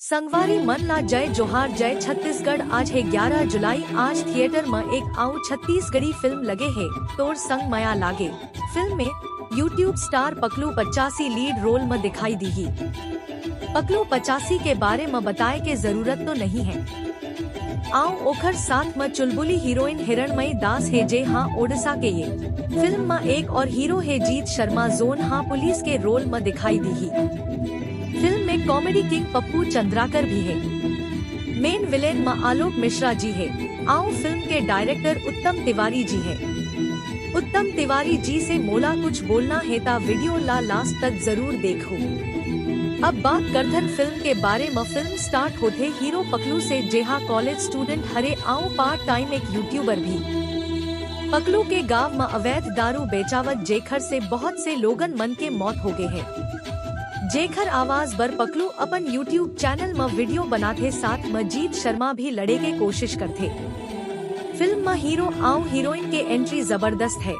संगवारी मन ला जय जोहार जय छत्तीसगढ़। आज है 11 जुलाई। आज थिएटर में एक आऊ छत्तीसगढ़ी फिल्म लगे है तोर संग माया लागे। फिल्म में यूट्यूब स्टार पकलू 85 लीड रोल में दिखाई दी। पकलू 85 के बारे में बताए के जरूरत तो नहीं है। आओ ओखर साथ में चुलबुली हीरोइन हिरणमयी दास है जे हाँ ओडिशा के ये फिल्म में एक और हीरो है जीत शर्मा जोन हाँ पुलिस के रोल में दिखाई दी। फिल्म में कॉमेडी किंग पप्पू चंद्राकर भी है। मेन विलेन में आलोक मिश्रा जी है। आओ फिल्म के डायरेक्टर उत्तम तिवारी जी है। उत्तम तिवारी जी से मोला कुछ बोलना है ता वीडियो ला लास्ट तक जरूर देखो। अब बात करथन फिल्म के बारे में। फिल्म स्टार्ट होते हीरो पकलू से जेहा कॉलेज स्टूडेंट हरे आओ पार्ट टाइम एक यूट्यूबर भी। पकलू के गांव में अवैध दारू बेचावत जेखर से बहुत से लोगन मन के मौत हो गए है। जेखर आवाज बर पकलू अपन यूट्यूब चैनल में वीडियो बनाते साथ में जीत शर्मा भी लड़े के कोशिश करते। फिल्म में हीरो आऊ हीरोइन के एंट्री जबरदस्त है।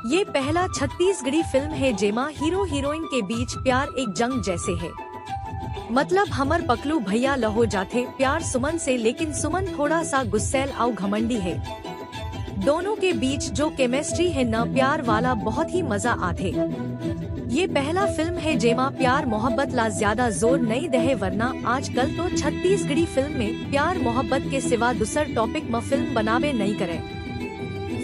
ये पहला छत्तीसगढ़ी फिल्म है जेमा हीरो हीरोइन के बीच प्यार एक जंग जैसे है। मतलब हमर पकलू भैया लहो जाते प्यार सुमन से, लेकिन सुमन थोड़ा सा गुस्सैल आऊ घमंडी है। दोनों के बीच जो केमिस्ट्री है न प्यार वाला बहुत ही मजा आते। ये पहला फिल्म है जेमा प्यार मोहब्बत ला ज्यादा जोर नहीं दे, वरना आजकल तो छत्तीसगढ़ी फिल्म में प्यार मोहब्बत के सिवा दूसर टॉपिक में फिल्म बनावे नहीं करे।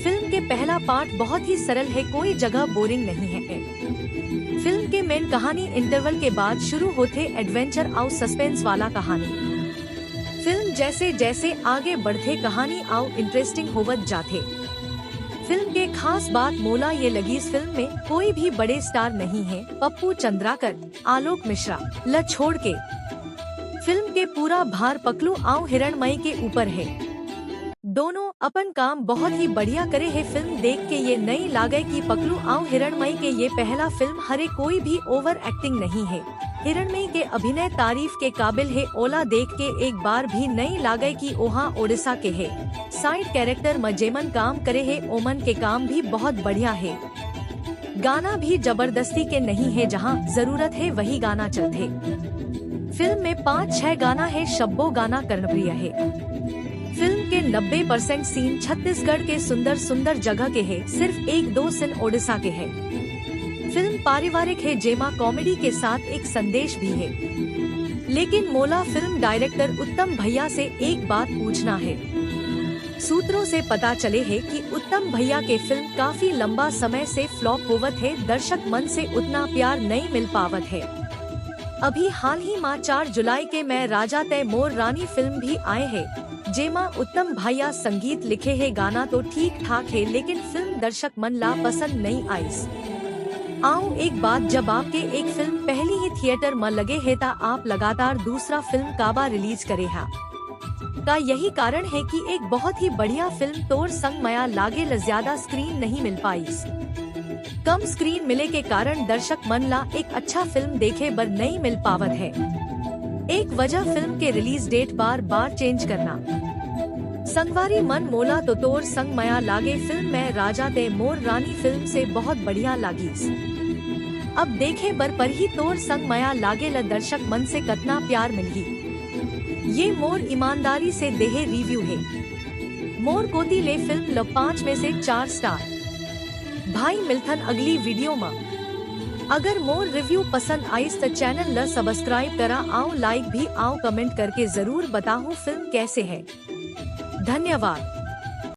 फिल्म के पहला पार्ट बहुत ही सरल है, कोई जगह बोरिंग नहीं है। फिल्म के मेन कहानी इंटरवल के बाद शुरू होते एडवेंचर आउ सस्पेंस वाला कहानी। फिल्म जैसे जैसे आगे बढ़ते कहानी आउ इंटरेस्टिंग होवत जाते। फिल्म के खास बात मोला ये लगी, इस फिल्म में कोई भी बड़े स्टार नहीं है। पप्पू चंद्राकर, आलोक मिश्रा ल छोड़ के फिल्म के पूरा भार पकलू आऊ हिरणमयी के ऊपर है। दोनों अपन काम बहुत ही बढ़िया करे है। फिल्म देख के ये नहीं लागे कि पकलू आऊ हिरणमयी के ये पहला फिल्म हरे कोई भी ओवर एक्टिंग नहीं है। हिरणमयी के अभिनय तारीफ के काबिल है। ओला देख के एक बार भी नहीं लागे कि ओहा ओडिशा के है। साइड कैरेक्टर में जेमन काम करे है ओमन के काम भी बहुत बढ़िया है। गाना भी जबरदस्ती के नहीं है, जहां जरूरत है वही गाना चलते। फिल्म में 5-6 गाना है, शब्बो गाना कर्णप्रिय है। फिल्म के 90% सीन छत्तीसगढ़ के सुंदर सुंदर जगह के है, सिर्फ 1-2 सीन ओडिशा के है। फिल्म पारिवारिक है जेमा कॉमेडी के साथ एक संदेश भी है। लेकिन मोला फिल्म डायरेक्टर उत्तम भैया से एक बात पूछना है। सूत्रों से पता चले है कि उत्तम भैया के फिल्म काफी लंबा समय से फ्लॉप होवत है, दर्शक मन से उतना प्यार नहीं मिल पावत है। अभी हाल ही में 4 जुलाई के मैं राजा तय मोर रानी फिल्म भी आए है, जेमा उत्तम भैया संगीत लिखे है। गाना तो ठीक ठाक है, लेकिन फिल्म दर्शक मन ला पसंद नहीं आई। आओ एक बात, जब आपके एक फिल्म पहली ही थिएटर में लगे है ता आप लगातार दूसरा फिल्म काबा रिलीज करे है का यही कारण है कि एक बहुत ही बढ़िया फिल्म तोर संग माया लागे ल ज्यादा स्क्रीन नहीं मिल पाई। कम स्क्रीन मिले के कारण दर्शक मन ला एक अच्छा फिल्म देखे बर नहीं मिल पावत है। एक वजह फिल्म के रिलीज डेट बार बार चेंज करना। संगवारी मन मोला तो तोर संग माया लागे फिल्म में राजा ते मोर रानी फिल्म से बहुत बढ़िया लागी। अब देखे बर पर ही तोर संग माया लागे ल दर्शक मन से कतना प्यार मिली। ये मोर ईमानदारी से देहे रिव्यू है। मोर कोती ले फिल्म ल 5 में से 4 स्टार। भाई मिलथन अगली वीडियो में। अगर मोर रिव्यू पसंद आइस तो चैनल ल सब्सक्राइब करा, आओ लाइक भी आओ कमेंट करके जरूर बताऊं फिल्म कैसे है। धन्यवाद।